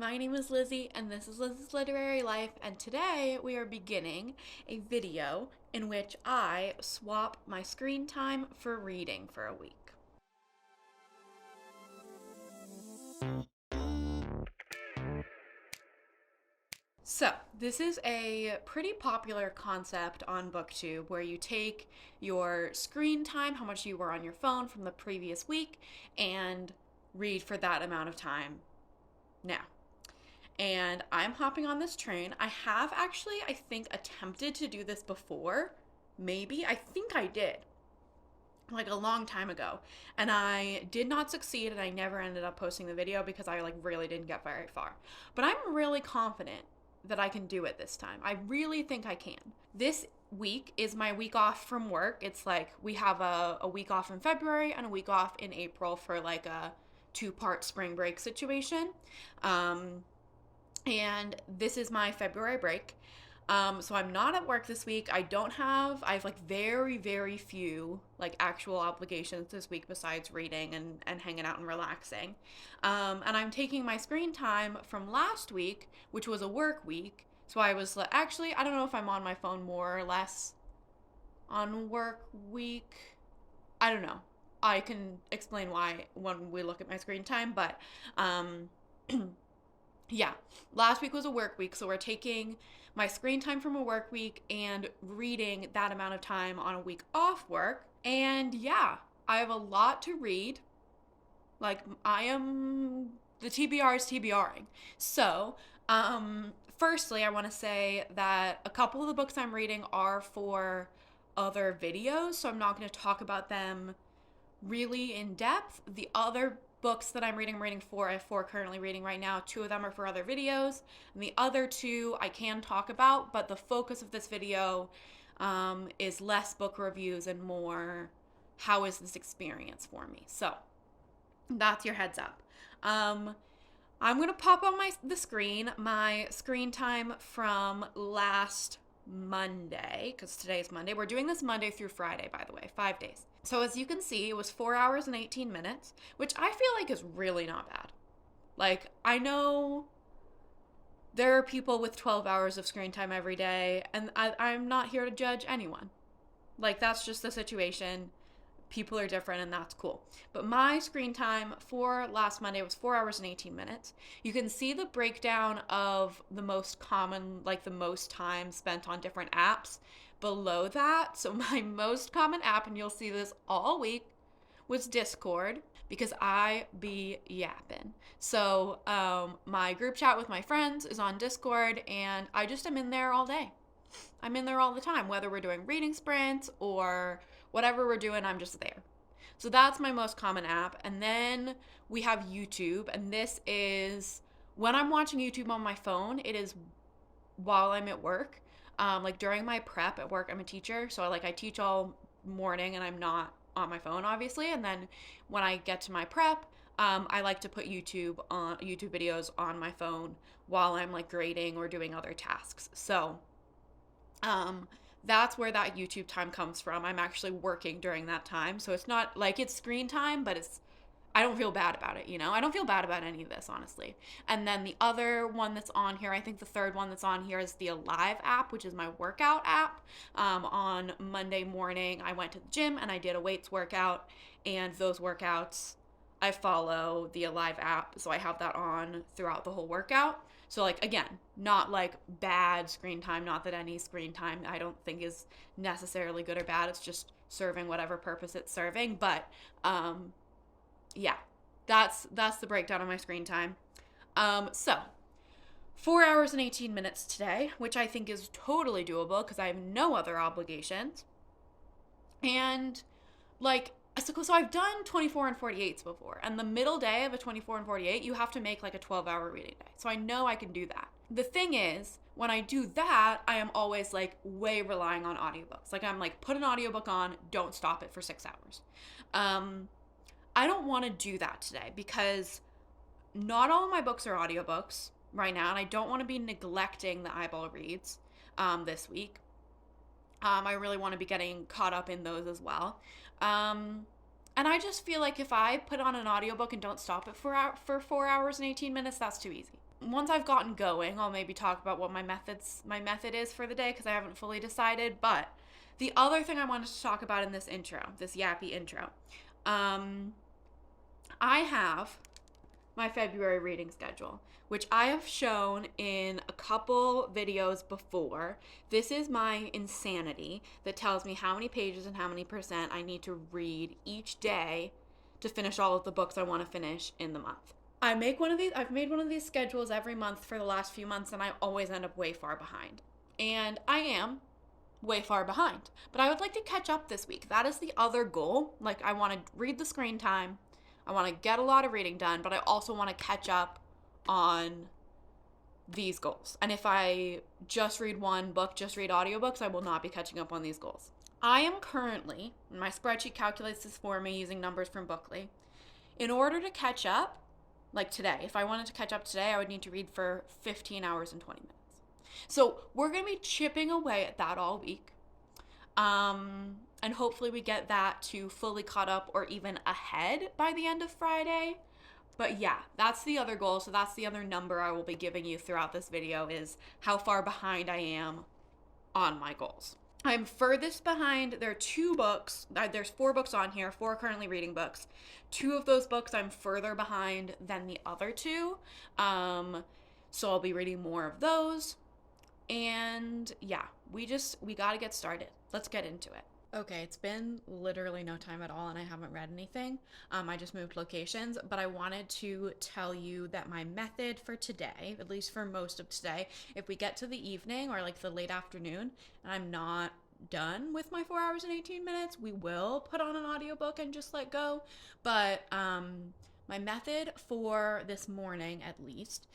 My name is Lizzie, and this is Lizzie's Literary Life, and today we are beginning a video in which I swap my screen time for reading for a week. So, this is a pretty popular concept on BookTube where you take your screen time, how much you were on your phone from the previous week, and read for that amount of time now. And I'm hopping on this train. I have actually, I think, attempted to do this before. Maybe. I think I did. Like a long time ago. And I did not succeed and I never ended up posting the video because I really didn't get very far. But I'm really confident that I can do it this time. I really think I can. This week is my week off from work. It's like we have a week off in February and a week off in April for like a 2-part spring break situation. And this is my February break. So I'm not at work this week. I have like very, very few like actual obligations this week besides reading and hanging out and relaxing. And I'm taking my screen time from last week, which was a work week. So I was actually, I don't know if I'm on my phone more or less on work week. I don't know. I can explain why when we look at my screen time, but yeah, last week was a work week, so we're taking my screen time from a work week and reading that amount of time on a week off work. And yeah, I have a lot to read. Like, the TBR is TBRing. So, firstly, I want to say that a couple of the books I'm reading are for other videos, so I'm not going to talk about them really in depth. The other books that I'm reading four. I have 4 currently reading right now. 2 of them are for other videos, and the other 2 I can talk about, but the focus of this video is less book reviews and more how is this experience for me. So that's your heads up. I'm gonna pop on the screen my screen time from last Monday, because today is Monday. We're doing this Monday through Friday, by the way, 5 days. So as you can see, it was 4 hours and 18 minutes, which I feel like is really not bad. Like, I know there are people with 12 hours of screen time every day, and I'm not here to judge anyone. Like, that's just the situation. People are different, and that's cool. But my screen time for last Monday was 4 hours and 18 minutes. You can see the breakdown of the most common, like the most time spent on different apps below that. So my most common app, and you'll see this all week, was Discord, because I be yapping. So my group chat with my friends is on Discord, and I just am in there all day. I'm in there all the time, whether we're doing reading sprints or whatever we're doing, I'm just there. So that's my most common app. And then we have YouTube, and this is when I'm watching YouTube on my phone, it is while I'm at work. Like during my prep at work, I'm a teacher, so I teach all morning and I'm not on my phone, obviously. And then when I get to my prep, I like to put YouTube videos on my phone while I'm like grading or doing other tasks. So that's where that YouTube time comes from. I'm actually working during that time, so it's not like it's screen time, but I don't feel bad about it, I don't feel bad about any of this, honestly. And then the other one that's on here, I think the third one that's on here is the Alive app, which is my workout app. On Monday morning, I went to the gym and I did a weights workout, and those workouts, I follow the Alive app, so I have that on throughout the whole workout. So, like, again, not like bad screen time, not that any screen time I don't think is necessarily good or bad. It's just serving whatever purpose it's serving. But yeah, that's the breakdown of my screen time. So 4 hours and 18 minutes today, which I think is totally doable because I have no other obligations. And like, so I've done 24 and 48s before, and the middle day of a 24 and 48, you have to make like a 12-hour reading day. So I know I can do that. The thing is, when I do that, I am always like way relying on audiobooks. Like, I'm like, put an audiobook on, don't stop it for 6 hours. I don't want to do that today because not all of my books are audiobooks right now, and I don't want to be neglecting the eyeball reads this week. I really want to be getting caught up in those as well. And I just feel like if I put on an audiobook and don't stop it for 4 hours and 18 minutes, that's too easy. once I've gotten going, I'll maybe talk about what my method is for the day because I haven't fully decided. But the other thing I wanted to talk about in this intro, this yappy intro, um, I have my February reading schedule, which I have shown in a couple videos before. This is my insanity that tells me how many pages and how many percent I need to read each day to finish all of the books I want to finish in the month. I've made one of these schedules every month for the last few months, and I always end up way far behind. And I am way far behind. But I would like to catch up this week. That is the other goal. Like, I want to read the screen time. I want to get a lot of reading done, but I also want to catch up on these goals. And if I just read one book, just read audiobooks, I will not be catching up on these goals. I am currently, my spreadsheet calculates this for me using numbers from Bookly. In order to catch up, like today, if I wanted to catch up today, I would need to read for 15 hours and 20 minutes. So we're going to be chipping away at that all week. And hopefully we get that to fully caught up or even ahead by the end of Friday. But yeah, that's the other goal. So that's the other number I will be giving you throughout this video, is how far behind I am on my goals. I'm furthest behind. There are 2 books. There's 4 books on here, 4 currently reading books. 2 of those books I'm further behind than the other 2. So I'll be reading more of those. And yeah, we got to get started. Let's get into it. Okay, it's been literally no time at all and I haven't read anything. I just moved locations, but I wanted to tell you that my method for today, at least for most of today, if we get to the evening or like the late afternoon and I'm not done with my 4 hours and 18 minutes, we will put on an audiobook and just let go. But my method for this morning, at least,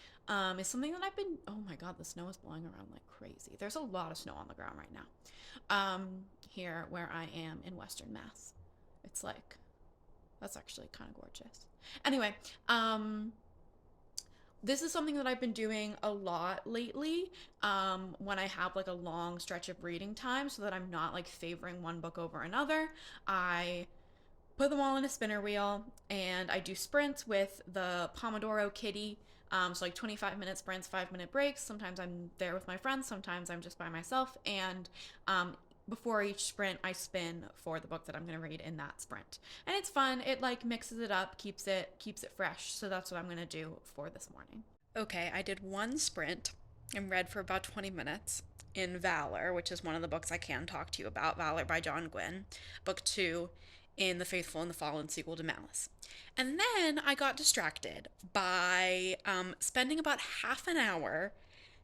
is something that oh my God, the snow is blowing around like crazy. There's a lot of snow on the ground right now. Here where I am in Western Mass. It's like, that's actually kind of gorgeous. Anyway, this is something that I've been doing a lot lately, when I have like a long stretch of reading time, so that I'm not like favoring one book over another. I put them all in a spinner wheel and I do sprints with the Pomodoro Kitty. So like 25-minute sprints, 5-minute breaks. Sometimes I'm there with my friends, sometimes I'm just by myself. And before each sprint, I spin for the book that I'm going to read in that sprint. And it's fun. It like mixes it up, keeps it fresh. So that's what I'm going to do for this morning. Okay, I did one sprint and read for about 20 minutes in Valor, which is one of the books I can talk to you about. Valor by John Gwynne, book 2 in the Faithful and the Fallen sequel to Malice. And then I got distracted by spending about half an hour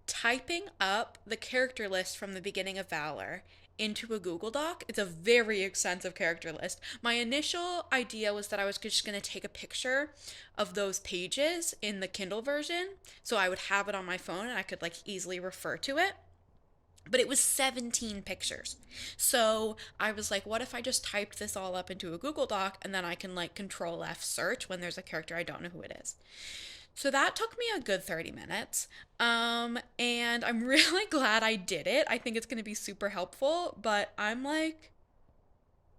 typing up the character list from the beginning of Valor into a Google Doc. It's a very extensive character list. My initial idea was that I was just going to take a picture of those pages in the Kindle version, so I would have it on my phone and I could like easily refer to it. But it was 17 pictures. So I was like, what if I just typed this all up into a Google Doc and then I can like Control F search when there's a character I don't know who it is. So that took me a good 30 minutes. And I'm really glad I did it. I think it's going to be super helpful, but I'm like,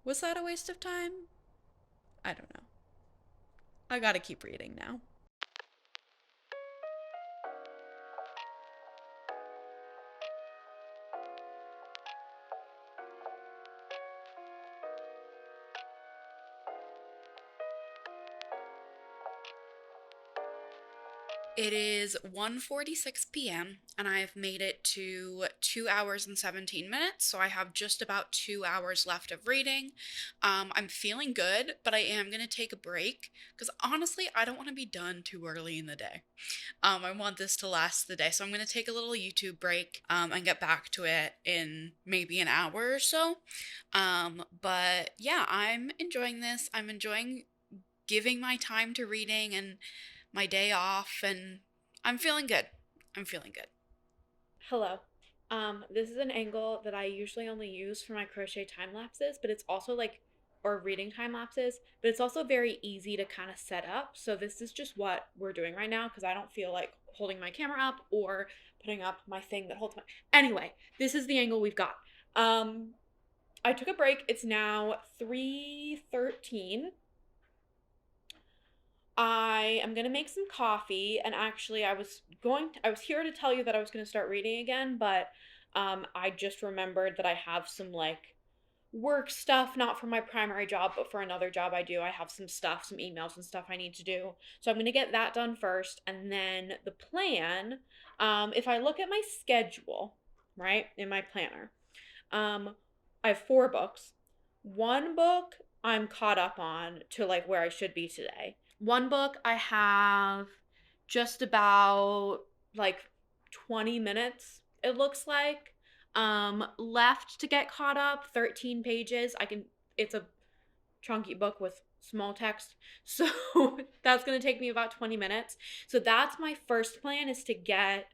was that a waste of time? I don't know. I got to keep reading now. It is 1:46 p.m. and I have made it to 2 hours and 17 minutes, so I have just about 2 hours left of reading. I'm feeling good, but I am going to take a break because honestly, I don't want to be done too early in the day. I want this to last the day, so I'm going to take a little YouTube break and get back to it in maybe an hour or so. But yeah, I'm enjoying this. I'm enjoying giving my time to reading and my day off, and I'm feeling good. I'm feeling good. Hello. This is an angle that I usually only use for my crochet time lapses, but it's also like, or reading time lapses, but it's also very easy to kind of set up. So this is just what we're doing right now because I don't feel like holding my camera up or putting up my thing that holds my, anyway, this is the angle we've got. I took a break. It's now 3:13. I am gonna make some coffee, and actually, I was here to tell you that I was gonna start reading again, but I just remembered that I have some like work stuff, not for my primary job, but for another job I do. I have some stuff, some emails and stuff I need to do. So I'm gonna get that done first, and then the plan. If I look at my schedule, right, in my planner, um, I have 4 books. One book I'm caught up on to like where I should be today. One book I have just about like 20 minutes, it looks like, left to get caught up. 13 pages. It's a chunky book with small text. So that's going to take me about 20 minutes. So that's my first plan, is to get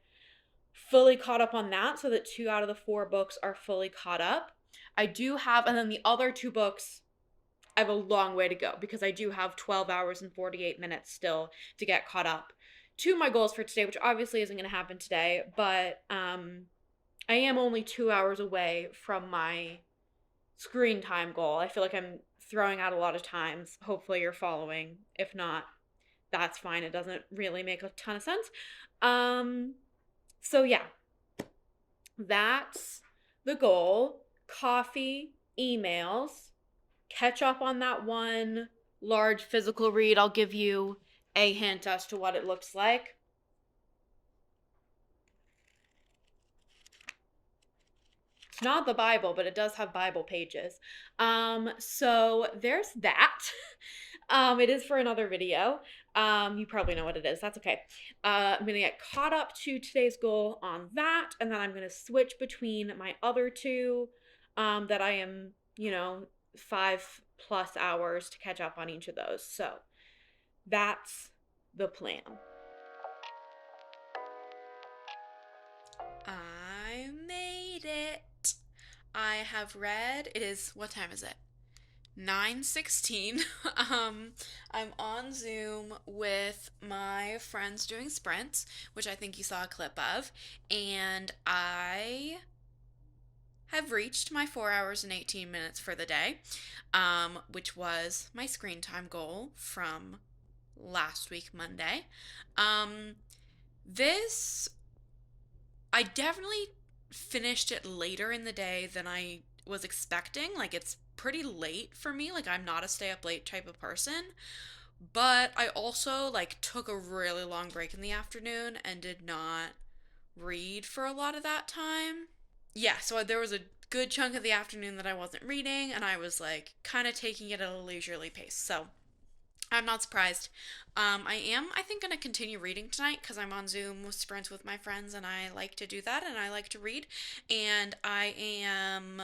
fully caught up on that so that 2 out of the 4 books are fully caught up. I do have, and then the other 2 books, I have a long way to go because I do have 12 hours and 48 minutes still to get caught up to my goals for today, which obviously isn't going to happen today, but I am only 2 hours away from my screen time goal. I feel like I'm throwing out a lot of times. Hopefully, you're following. If not, that's fine. It doesn't really make a ton of sense. Um, so yeah, that's the goal. Coffee, emails, catch up on that one large physical read. I'll give you a hint as to what it looks like. It's not the Bible, but it does have Bible pages. So there's that. It is for another video. You probably know what it is. That's okay. I'm gonna get caught up to today's goal on that, and then I'm gonna switch between my other 2, that I am, 5+ hours to catch up on each of those. So that's the plan. I made it. I have read, it is, what time is it? 9:16. I'm on Zoom with my friends doing sprints, which I think you saw a clip of, and I have reached my 4 hours and 18 minutes for the day, which was my screen time goal from last week, Monday. Um, this, I definitely finished it later in the day than I was expecting. Like, it's pretty late for me. Like, I'm not a stay up late type of person. But I also, like, took a really long break in the afternoon and did not read for a lot of that time. Yeah, so there was a good chunk of the afternoon that I wasn't reading, and I was like kind of taking it at a leisurely pace. So I'm not surprised. I am, I think, going to continue reading tonight because I'm on Zoom with sprints with my friends, and I like to do that, and I like to read. And I am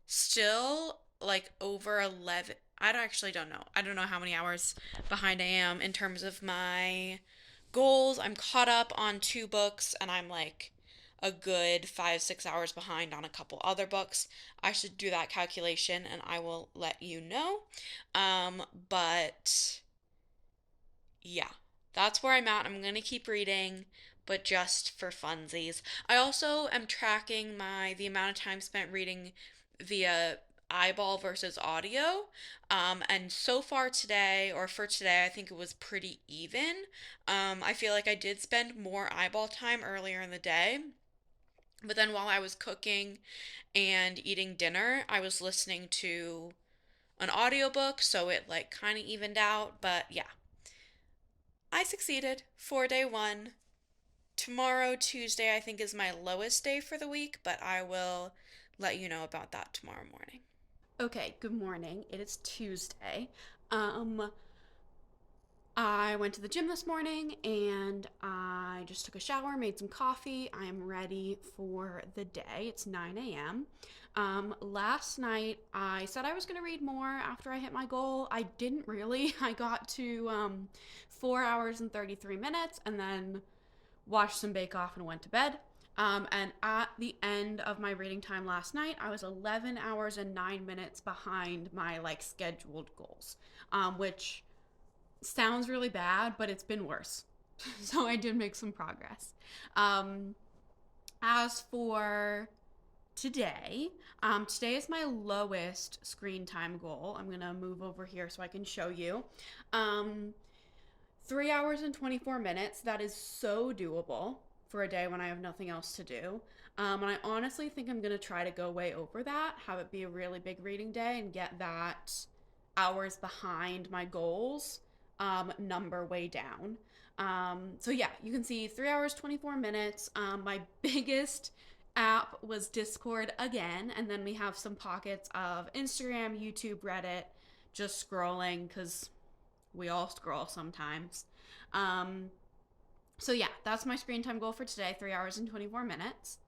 still like over 11. Don't know. I don't know how many hours behind I am in terms of my goals. I'm caught up on 2 books, and I'm like a good 5, 6 hours behind on a couple other books. I should do that calculation and I will let you know. But yeah, that's where I'm at. I'm gonna keep reading, but just for funsies. I also am tracking the amount of time spent reading via eyeball versus audio. And so far today, or for today, I think it was pretty even. I feel like I did spend more eyeball time earlier in the day, but then while I was cooking and eating dinner, I was listening to an audiobook, so it like kind of evened out. But yeah, I succeeded for day 1. Tomorrow, Tuesday, I think is my lowest day for the week, but I will let you know about that tomorrow morning. Okay, good morning. It is Tuesday. Um, I went to the gym this morning and I just took a shower, made some coffee. I am ready for the day. It's 9 a.m. Last night I said I was going to read more after I hit my goal. I didn't really. I got to 4 hours and 33 minutes and then watched some Bake Off and went to bed. And at the end of my reading time last night, I was 11 hours and 9 minutes behind my like scheduled goals, which sounds really bad, but it's been worse. So I did make some progress. Um, as for today, today is my lowest screen time goal. I'm gonna move over here so I can show you. Um, 3 hours and 24 minutes. That is so doable for a day when I have nothing else to do. And I honestly think I'm going to try to go way over that, have it be a really big reading day, and get that hours behind my goals number way down. So yeah, you can see 3 hours, 24 minutes. My biggest app was Discord again, and then we have some pockets of Instagram, YouTube, Reddit, just scrolling because we all scroll sometimes. Um, so yeah, that's my screen time goal for today, 3 hours and 24 minutes.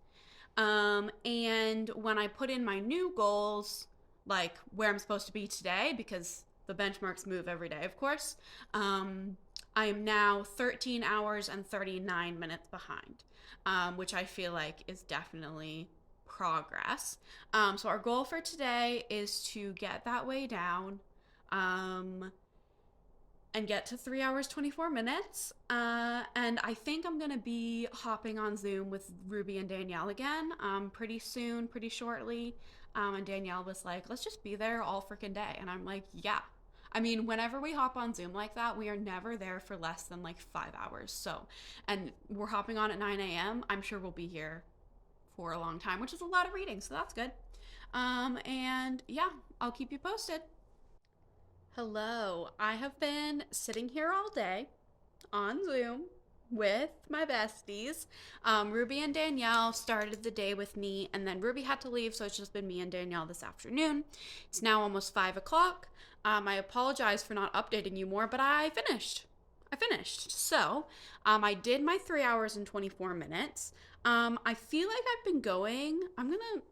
And when I put in my new goals, like where I'm supposed to be today, because the benchmarks move every day, of course, I am now 13 hours and 39 minutes behind, which I feel like is definitely progress. So our goal for today is to get that way down. And get to 3 hours 24 minutes, and I think I'm gonna be hopping on Zoom with Ruby and Danielle again pretty soon, pretty shortly. And Danielle was like, let's just be there all freaking day, and I'm like, yeah. I mean, whenever we hop on Zoom like that, we are never there for less than like 5 hours. So, and we're hopping on at 9 a.m. I'm sure we'll be here for a long time, which is a lot of reading, so that's good. And yeah, I'll keep you posted. Hello. I have been sitting here all day on Zoom with my besties. Ruby and Danielle started the day with me, and then Ruby had to leave, so it's just been me and Danielle this afternoon. It's now almost 5 o'clock. I apologize for not updating you more, but I finished. So, I did my 3 hours and 24 minutes. I feel like I've been going,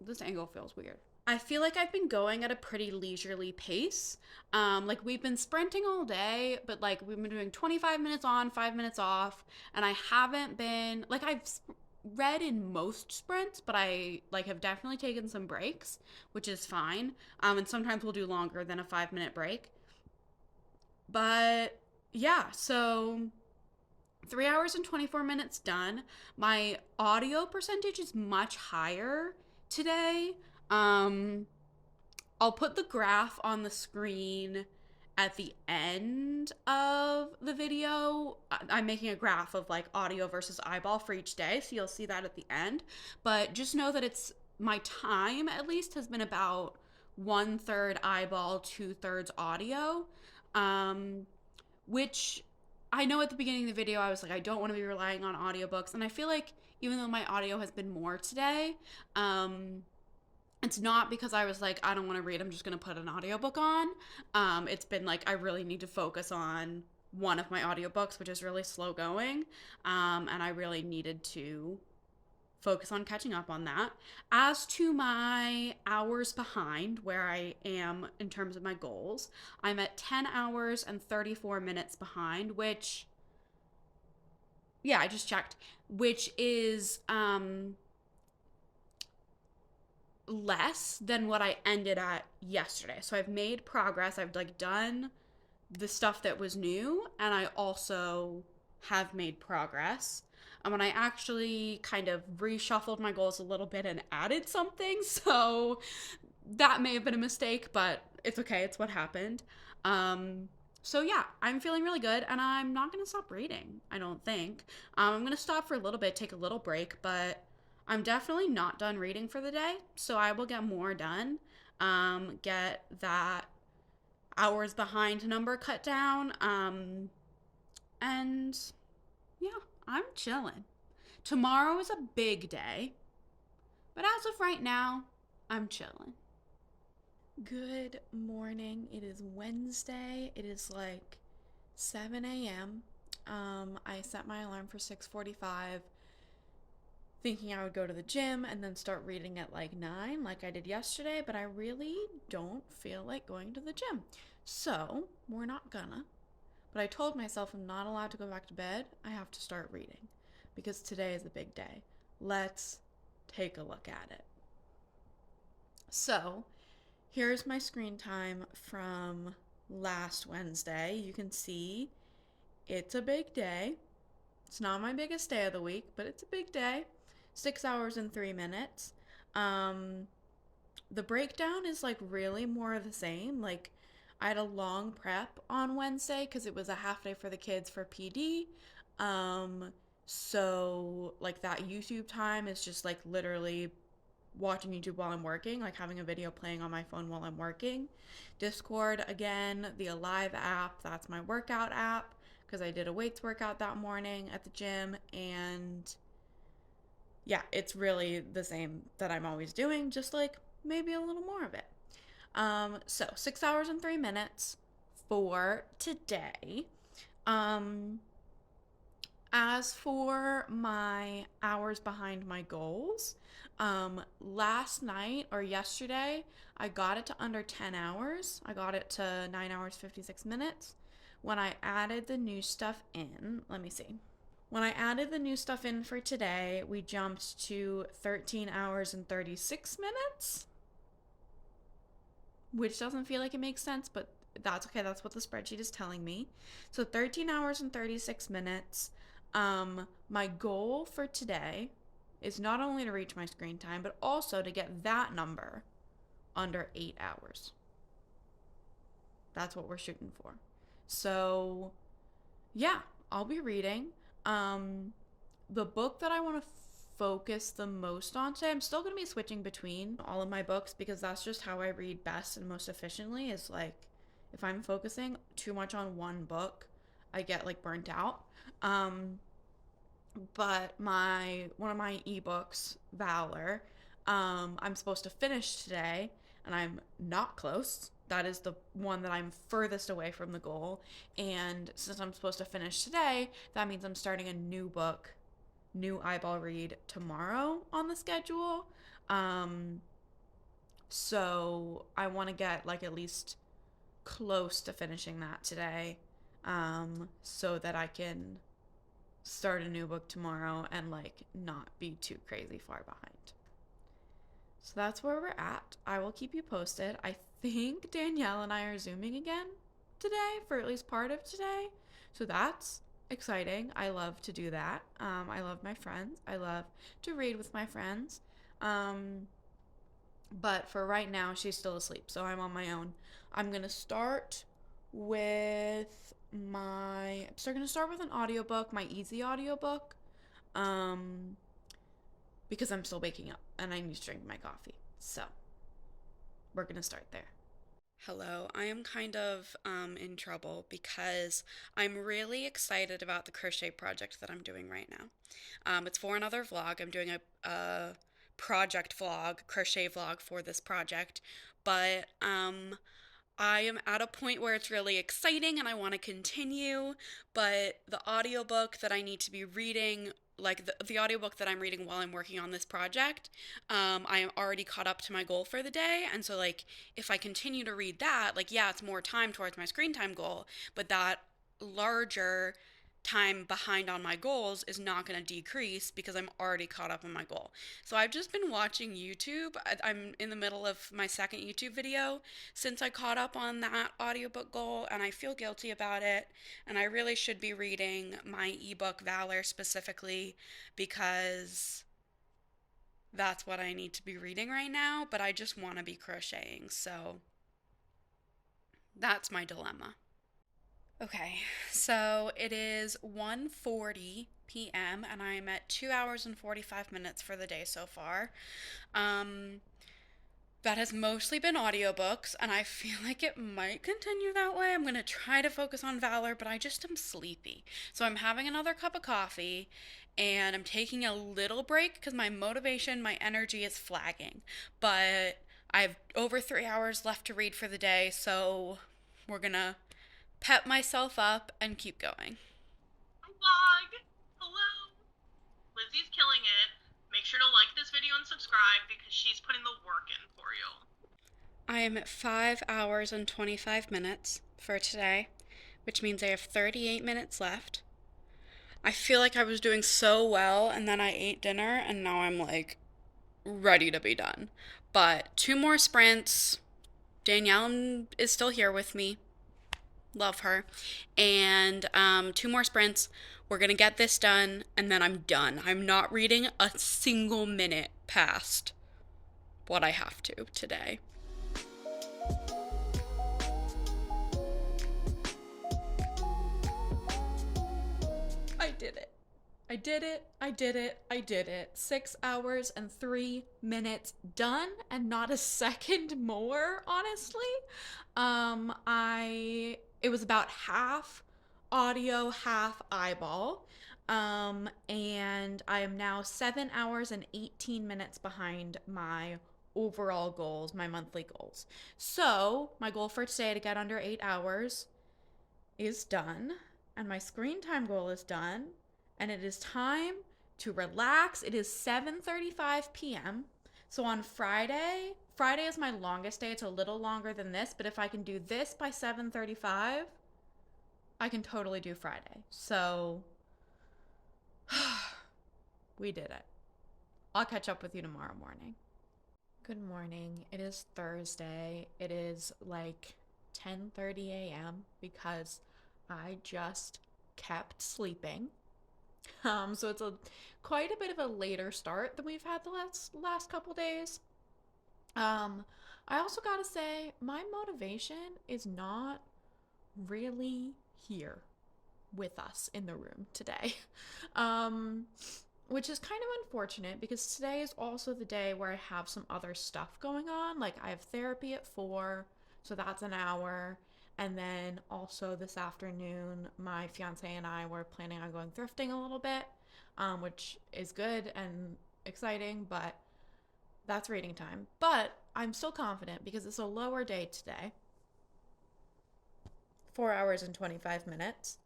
this angle feels weird. I feel like I've been going at a pretty leisurely pace. Like we've been sprinting all day, but like we've been doing 25 minutes on, 5 minutes off, and I haven't been like I've read in most sprints, but I like have definitely taken some breaks, which is fine. And sometimes we'll do longer than a 5 minute break. But yeah, so 3 hours and 24 minutes done. My audio percentage is much higher today. Um, I'll put the graph on the screen at the end of the video. I'm making a graph of like audio versus eyeball for each day, so you'll see that at the end. But just know that it's my time at least has been about 1/3 eyeball, 2/3 audio, which I know at the beginning of the video I was like, I don't want to be relying on audiobooks, and I feel like even though my audio has been more today, it's not because I was like, I don't want to read, I'm just going to put an audiobook on. It's been like, I really need to focus on one of my audiobooks, which is really slow going. And I really needed to focus on catching up on that. As to my hours behind, where I am in terms of my goals, I'm at 10 hours and 34 minutes behind, which, yeah, I just checked, which is, less than what I ended at yesterday. So I've made progress. I've like done the stuff that was new, and I also have made progress. And I actually kind of reshuffled my goals a little bit and added something. So that may have been a mistake, but it's okay. It's what happened. So yeah, I'm feeling really good, and I'm not going to stop reading, I don't think. I'm going to stop for a little bit, take a little break, but I'm definitely not done reading for the day, so I will get more done. Get that hours behind number cut down. And yeah, I'm chilling. Tomorrow is a big day, but as of right now, I'm chilling. Good morning. It is Wednesday. It is like 7 a.m. I set my alarm for 6:45, thinking I would go to the gym and then start reading at like 9 like I did yesterday, but I really don't feel like going to the gym. So, we're not gonna. But I told myself I'm not allowed to go back to bed. I have to start reading because today is a big day. Let's take a look at it. So, here's my screen time from last Wednesday. You can see it's a big day. It's not my biggest day of the week, but it's a big day. 6 hours and 3 minutes. The breakdown is like really more of the same. Like I had a long prep on Wednesday because it was a half day for the kids for PD. Um, so like that YouTube time is just like literally watching YouTube while I'm working, like having a video playing on my phone while I'm working. Discord, again, the Alive app, that's my workout app because I did a weights workout that morning at the gym. And yeah, it's really the same that I'm always doing, just like maybe a little more of it. So 6 hours and 3 minutes for today. Um, as for my hours behind my goals, last night or yesterday, I got it to under 10 hours. I got it to 9 hours, 56 minutes. When I added the new stuff in, let me see. When I added the new stuff in for today, we jumped to 13 hours and 36 minutes, which doesn't feel like it makes sense, but that's okay. That's what the spreadsheet is telling me. So 13 hours and 36 minutes. My goal for today is not only to reach my screen time, but also to get that number under 8 hours. That's what we're shooting for. So, yeah, I'll be reading. The book that I want to focus the most on today, I'm still going to be switching between all of my books because that's just how I read best and most efficiently, is like if I'm focusing too much on one book, I get like burnt out. But one of my ebooks, Valor, I'm supposed to finish today, and I'm not close. That is the one that I'm furthest away from the goal. And since I'm supposed to finish today, that means I'm starting a new book, new eyeball read tomorrow on the schedule. Um, so I want to get like at least close to finishing that today, so that I can start a new book tomorrow and like not be too crazy far behind. So that's where we're at. I will keep you posted. I think Danielle and I are Zooming again today for at least part of today. So that's exciting. I love to do that. I love my friends. I love to read with my friends. But for right now, she's still asleep. So I'm on my own. I'm going to start with an audiobook, my easy audiobook, because I'm still waking up and I need to drink my coffee. So we're gonna start there. Hello, I am kind of in trouble because I'm really excited about the crochet project that I'm doing right now. It's for another vlog. I'm doing a project vlog, crochet vlog for this project, but I am at a point where it's really exciting and I want to continue, but the audiobook that I need to be reading, like the audiobook that I'm reading while I'm working on this project, I am already caught up to my goal for the day. And so, like, if I continue to read that, like, yeah, it's more time towards my screen time goal, but that larger time behind on my goals is not going to decrease because I'm already caught up on my goal. So I've just been watching YouTube. I'm in the middle of my second YouTube video since I caught up on that audiobook goal, and I feel guilty about it. And I really should be reading my ebook Valor specifically because that's what I need to be reading right now, but I just want to be crocheting. So that's my dilemma. Okay, so it is 1:40 p.m. and I'm at 2 hours and 45 minutes for the day so far. Um, that has mostly been audiobooks, and I feel like it might continue that way. I'm going to try to focus on Valor, but I just am sleepy. So I'm having another cup of coffee, and I'm taking a little break because my motivation, my energy is flagging. But I have over 3 hours left to read for the day, so we're going to pep myself up and keep going. Vlog! Hello! Lizzie's killing it. Make sure to like this video and subscribe because she's putting the work in for you. I am at 5 hours and 25 minutes for today, which means I have 38 minutes left. I feel like I was doing so well, and then I ate dinner, and now I'm like ready to be done. But 2 more sprints. Danielle is still here with me. Love her. And 2 more sprints. We're going to get this done, and then I'm done. I'm not reading a single minute past what I have to today. I did it. I did it. I did it. 6 hours and 3 minutes done, and not a second more, honestly. I it was about half audio, half eyeball. And I am now 7 hours and 18 minutes behind my overall goals, my monthly goals. So, my goal for today to get under 8 hours is done, and my screen time goal is done, and it is time to relax. It is 7:35 p.m. So on Friday is my longest day. It's a little longer than this, but if I can do this by 7:35, I can totally do Friday. So we did it. I'll catch up with you tomorrow morning. Good morning. It is Thursday. It is like 10:30 a.m. because I just kept sleeping. So it's a quite a bit of a later start than we've had the last couple days. I also gotta say my motivation is not really here with us in the room today. Um, which is kind of unfortunate because today is also the day where I have some other stuff going on. Like I have therapy at 4, so that's an hour. And then also this afternoon, my fiance and I were planning on going thrifting a little bit, which is good and exciting, but that's reading time. But I'm still confident because it's a lower day today. 4 hours and 25 minutes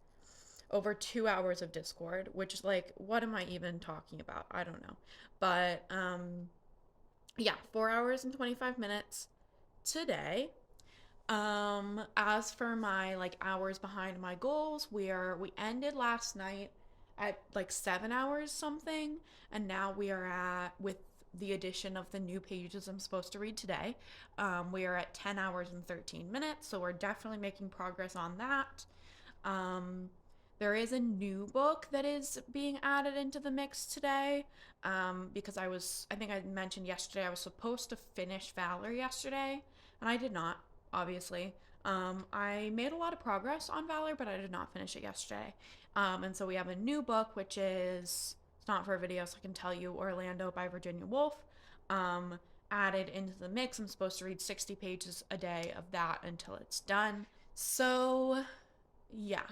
over 2 hours of Discord, which is like, what am I even talking about? I don't know. But yeah, 4 hours and 25 minutes today. As for my like hours behind my goals, we ended last night at like 7 hours something, and now we are at, with the addition of the new pages I'm supposed to read today, we are at 10 hours and 13 minutes, so we're definitely making progress on that. Um, there is a new book that is being added into the mix today, because I think I mentioned yesterday, I was supposed to finish Valor yesterday, and I did not, obviously. I made a lot of progress on Valor, but I did not finish it yesterday. And so we have a new book, which is, it's not for a video, so I can tell you, Orlando by Virginia Woolf, added into the mix. I'm supposed to read 60 pages a day of that until it's done. So, yeah.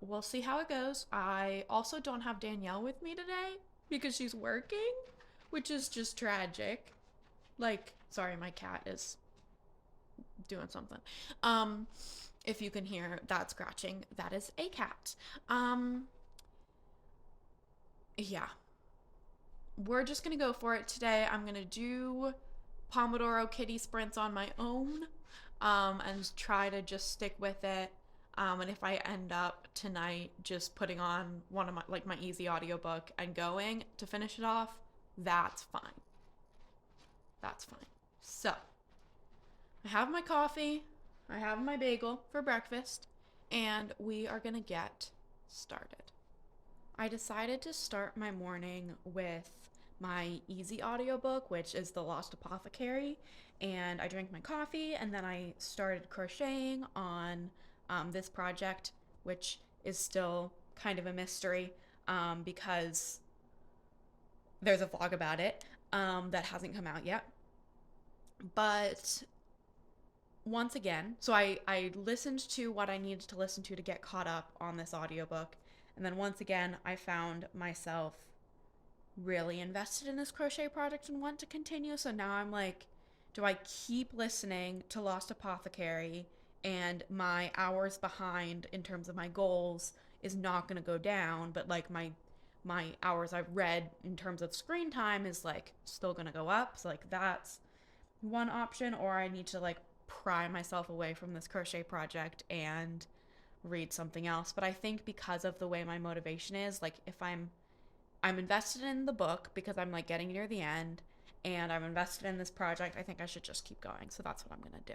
We'll see how it goes. I also don't have Danielle with me today because she's working, which is just tragic. Like, sorry, my cat is doing something. If you can hear that scratching, that is a cat. Yeah. We're just gonna go for it today. I'm gonna do Pomodoro kitty sprints on my own, and try to just stick with it. And if I end up tonight just putting on one of my easy audiobook and going to finish it off, that's fine. That's fine. So, I have my coffee, I have my bagel for breakfast, and we are gonna get started. I decided to start my morning with my easy audiobook, which is The Lost Apothecary, and I drank my coffee, and then I started crocheting on this project, which is still kind of a mystery, because there's a vlog about it, that hasn't come out yet. But once again, so I listened to what I needed to listen to get caught up on this audiobook. And then once again, I found myself really invested in this crochet project and want to continue. So now I'm like, do I keep listening to Lost Apothecary and my hours behind in terms of my goals is not going to go down, but like my hours I've read in terms of screen time is like still going to go up. So like that's one option, or I need to like pry myself away from this crochet project and read something else. But I think because of the way my motivation is, like if I'm invested in the book because I'm like getting near the end, and I'm invested in this project, I think I should just keep going. So that's what I'm gonna do.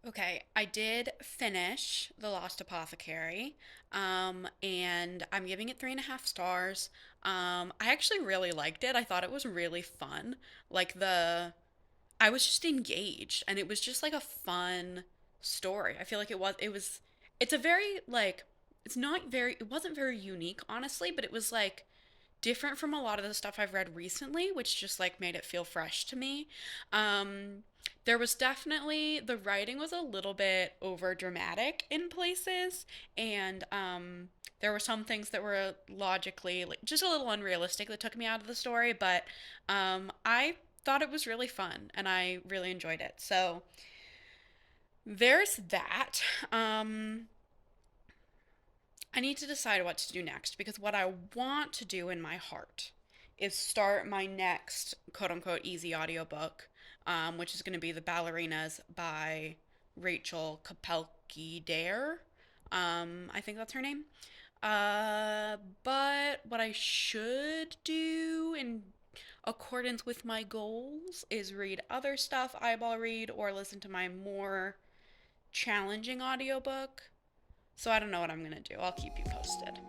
Okay, I did finish The Lost Apothecary, and I'm giving it 3.5 stars. I actually really liked it. I thought it was really fun. Like I was just engaged, and it was just like a fun story. I feel like it's a very like it wasn't very unique, honestly, but it was like different from a lot of the stuff I've read recently, which just like made it feel fresh to me. Um, there was definitely, the writing was a little bit over dramatic in places, and there were some things that were logically like just a little unrealistic that took me out of the story, but I thought it was really fun and I really enjoyed it. So there's that. I need to decide what to do next because what I want to do in my heart is start my next quote unquote easy audiobook, which is going to be The Ballerinas by Rachel Kapelke Dare. I think that's her name. But what I should do in accordance with my goals is read other stuff, eyeball read, or listen to my more challenging audiobook. So I don't know what I'm gonna do. I'll keep you posted.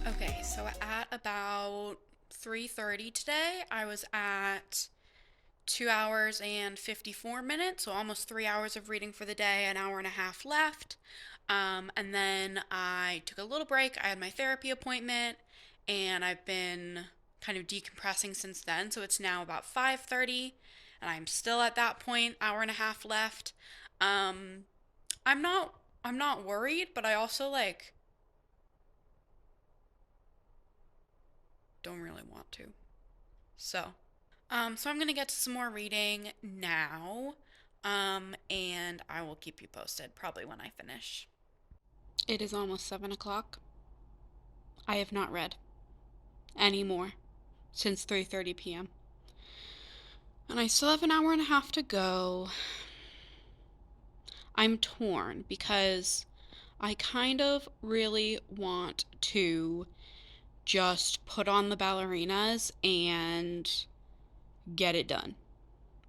Okay, so at about 3:30 today, I was at 2 hours and 54 minutes, so almost 3 hours of reading for the day, an hour and a half left. And then I took a little break. I had my therapy appointment, and I've been kind of decompressing since then. So it's now about 5:30, and I'm still at that point, hour and a half left. Um, I'm not I'm not worried, but I also like don't really want to. So I'm gonna get to some more reading now. And I will keep you posted probably when I finish. It is almost 7 o'clock. I have not read any more since 3:30 p.m. And I still have an hour and a half to go. I'm torn because I kind of really want to just put on the ballerinas and get it done.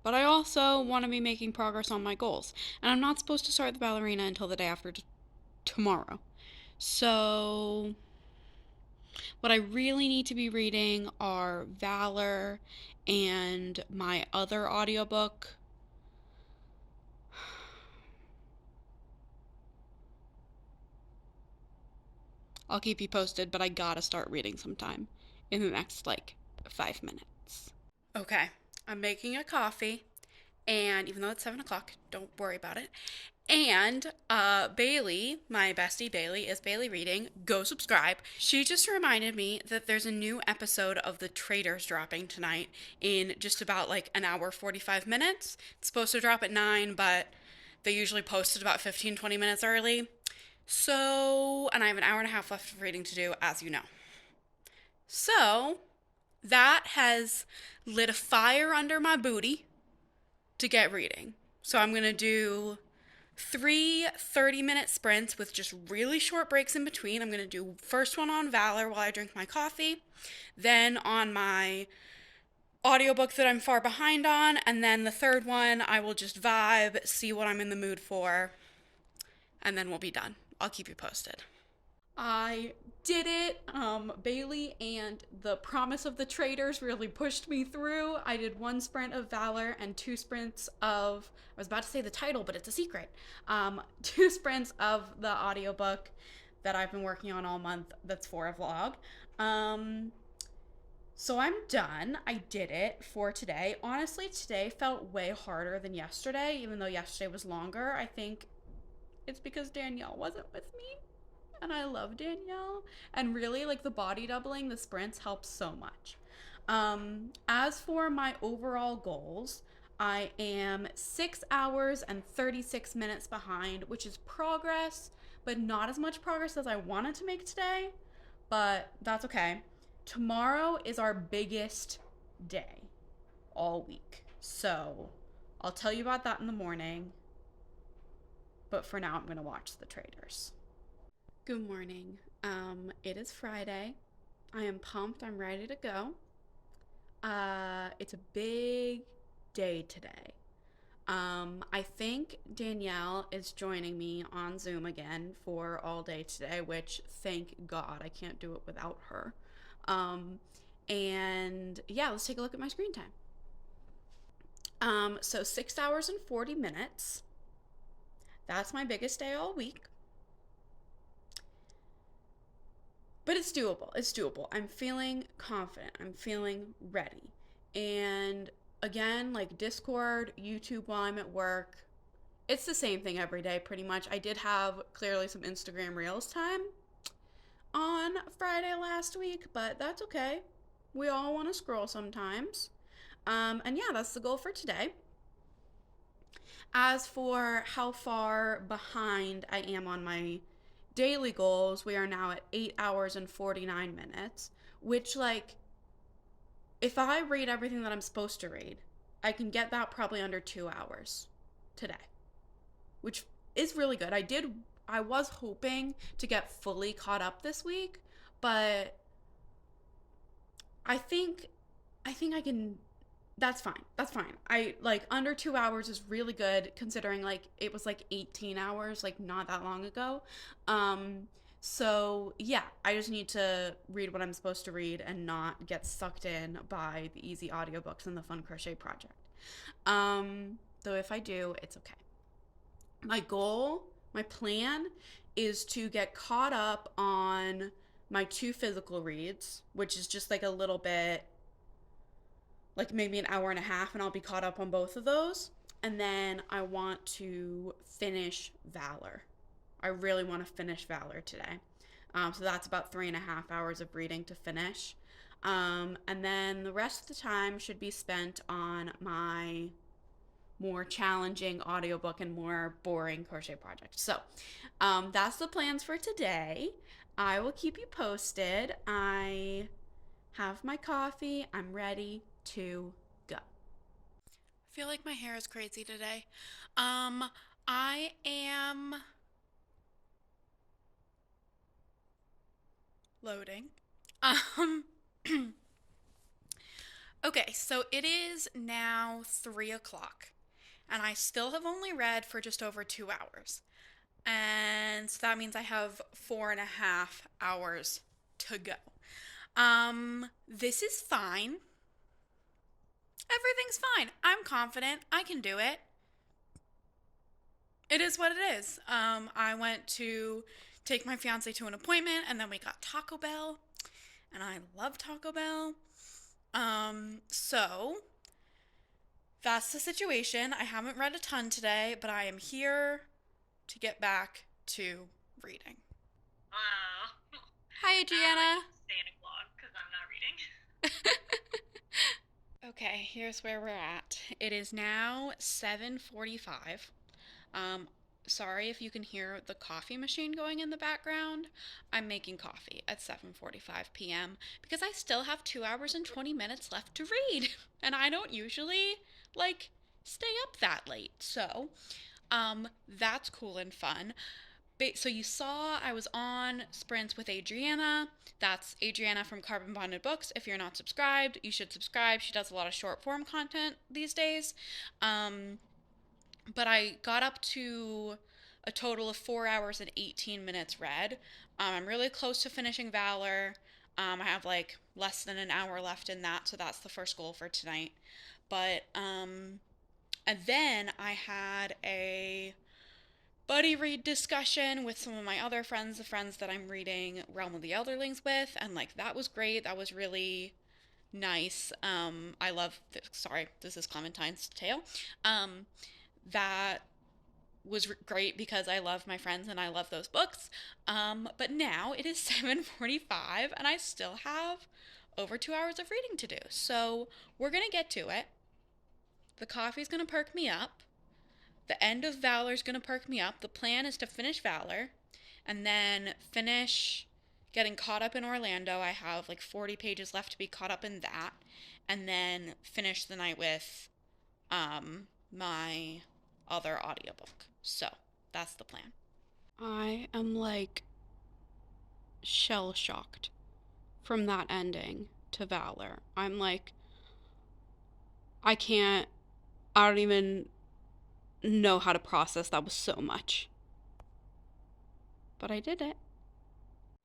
But I also want to be making progress on my goals. And I'm not supposed to start the ballerina until the day after tomorrow. So, what I really need to be reading are Valor and my other audiobook. I'll keep you posted, but I gotta start reading sometime in the next, 5 minutes. Okay, I'm making a coffee, and even though it's 7 o'clock, don't worry about it. And Bailey, my bestie Bailey, is Bailey Reading. Go subscribe. She just reminded me that there's a new episode of The Traitors dropping tonight in just about an hour 45 minutes. It's supposed to drop at 9, but they usually post it about 15-20 minutes early. So, and I have an hour and a half left of reading to do, as you know. So, that has lit a fire under my booty to get reading. So I'm going to do 3 30-minute sprints with just really short breaks in between. I'm going to do first one on Valor while I drink my coffee, then on my audiobook that I'm far behind on, and then the third one I will just vibe, see what I'm in the mood for, and then we'll be done. I'll keep you posted. I did it. Bailey and the promise of the Traitors really pushed me through. I did 1 sprint of Valor and 2 sprints of, I was about to say the title, but it's a secret. 2 sprints of the audiobook that I've been working on all month that's for a vlog. So I'm done. I did it for today. Honestly, today felt way harder than yesterday, even though yesterday was longer. I think it's because Danielle wasn't with me. And I love Danielle. And really, the body doubling, the sprints helps so much. As for my overall goals, I am 6 hours and 36 minutes behind, which is progress, but not as much progress as I wanted to make today. But that's okay. Tomorrow is our biggest day all week. So I'll tell you about that in the morning. But for now, I'm going to watch The Traitors. Good morning. It is Friday. I am pumped. I'm ready to go. It's a big day today. I think Danielle is joining me on Zoom again for all day today, which thank God I can't do it without her. Um, and yeah, let's take a look at my screen time. So 6 hours and 40 minutes. That's my biggest day all week. But it's doable. It's doable. I'm feeling confident. I'm feeling ready. And again, like Discord, YouTube while I'm at work, it's the same thing every day pretty much. I did have clearly some Instagram Reels time on Friday last week, but that's okay. We all want to scroll sometimes. And yeah, that's the goal for today. As for how far behind I am on my daily goals, we are now at 8 hours and 49 minutes, which, like, if I read everything that I'm supposed to read, I can get that probably under 2 hours today, which is really good. I was hoping to get fully caught up this week, but I think, I think I can. That's fine. That's fine. I like under 2 hours is really good considering like it was like 18 hours like not that long ago. Um, so yeah, I just need to read what I'm supposed to read and not get sucked in by the easy audiobooks and the fun crochet project. Though if I do, it's okay. My goal, my plan is to get caught up on my two physical reads, which is just like a little bit like maybe an hour and a half, and I'll be caught up on both of those. And then I want to finish Valor. I really want to finish Valor today. So that's about 3.5 hours of reading to finish. And then the rest of the time should be spent on my more challenging audiobook and more boring crochet project. So that's the plans for today. I will keep you posted. I have my coffee. I'm ready to go. I feel like my hair is crazy today. I am loading. Um, okay, so it is now 3 o'clock, and I still have only read for just over 2 hours. And so that means I have 4.5 hours to go. This is fine. Everything's fine. I'm confident. I can do it. It is what it is. I went to take my fiance to an appointment, and then we got Taco Bell, and I love Taco Bell. So that's the situation. I haven't read a ton today, but I am here to get back to reading. Hi, Adriana. Stay in a vlog because I'm not reading. Okay, here's where we're at. It is now 7:45. Sorry if you can hear the coffee machine going in the background. I'm making coffee at 7:45 p.m. because I still have 2 hours and 20 minutes left to read. And I don't usually, like, stay up that late. So, that's cool and fun. So you saw I was on sprints with Adriana. That's Adriana from Carbon Bonded Books. If you're not subscribed, you should subscribe. She does a lot of short form content these days. But I got up to a total of 4 hours and 18 minutes read. I'm really close to finishing Valor. I have like less than an hour left in that, so that's the first goal for tonight. But and then I had a buddy read discussion with some of my other friends, the friends that I'm reading Realm of the Elderlings with, and like that was great. That was really nice. I love sorry, this is Clementine's tale. That was great because I love my friends and I love those books. But now it is 7:45 and I still have over 2 hours of reading to do. So we're gonna get to it. The coffee's gonna perk me up. The end of Valor's gonna perk me up. The plan is to finish Valor and then finish getting caught up in Orlando. I have like 40 pages left to be caught up in that. And then finish the night with my other audiobook. So that's the plan. I am like shell shocked from that ending to Valor. I'm like, I don't even know how to process that was so much. But I did it.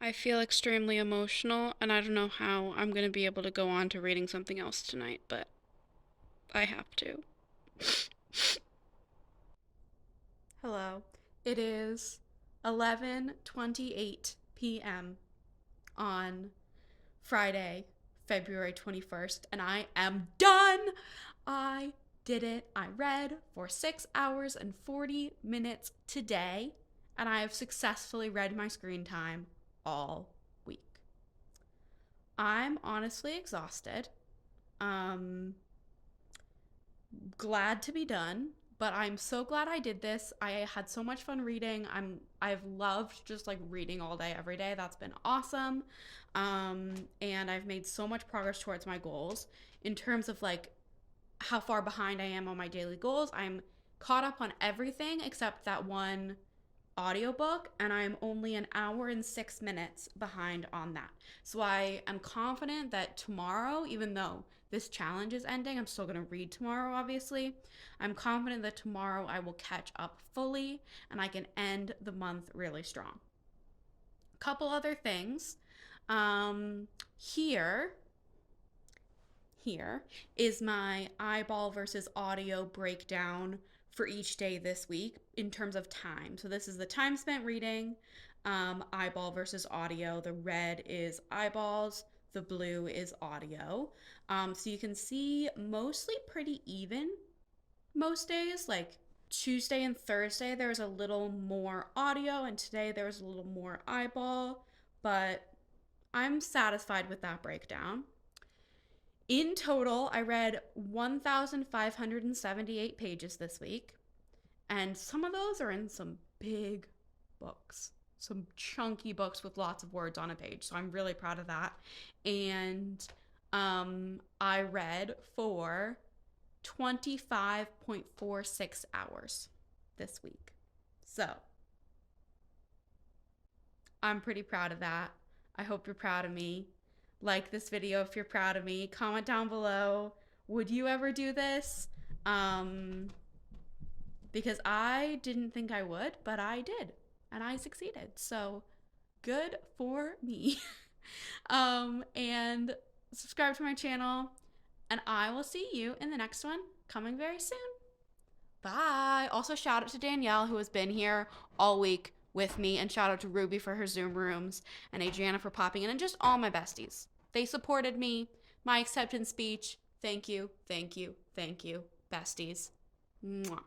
I feel extremely emotional, and I don't know how I'm going to be able to go on to reading something else tonight, but I have to. Hello. It is 11:28 p.m. on Friday, February 21st, and I am done. I did it. I read for 6 hours and 40 minutes today, and I have successfully read my screen time all week. I'm honestly exhausted. Glad to be done, but I'm so glad I did this. I had so much fun reading. I've loved just like reading all day every day. That's been awesome. And I've made so much progress towards my goals in terms of like how far behind I am on my daily goals. I'm caught up on everything except that one audiobook, and I'm only an hour and 6 minutes behind on that. So I am confident that tomorrow, even though this challenge is ending, I'm still going to read tomorrow, obviously. I'm confident that tomorrow I will catch up fully and I can end the month really strong. Couple other things. Here is my eyeball versus audio breakdown for each day this week in terms of time. So this is the time spent reading, eyeball versus audio. The red is eyeballs, the blue is audio. So you can see mostly pretty even most days. Like Tuesday and Thursday, there's a little more audio, and today there's a little more eyeball, but I'm satisfied with that breakdown. In total, I read 1,578 pages this week, and some of those are in some big books, some chunky books with lots of words on a page, so I'm really proud of that. And I read for 25.46 hours this week. So, I'm pretty proud of that. I hope you're proud of me. Like this video if you're proud of me. Comment down below. Would you ever do this? Because I didn't think I would, but I did. And I succeeded. So good for me. And subscribe to my channel. And I will see you in the next one coming very soon. Bye. Also, shout out to Danielle, who has been here all week with me, and shout out to Ruby for her Zoom rooms, and Adriana for popping in, and just all my besties. They supported me, my acceptance speech. Thank you, thank you, thank you, besties. Mwah.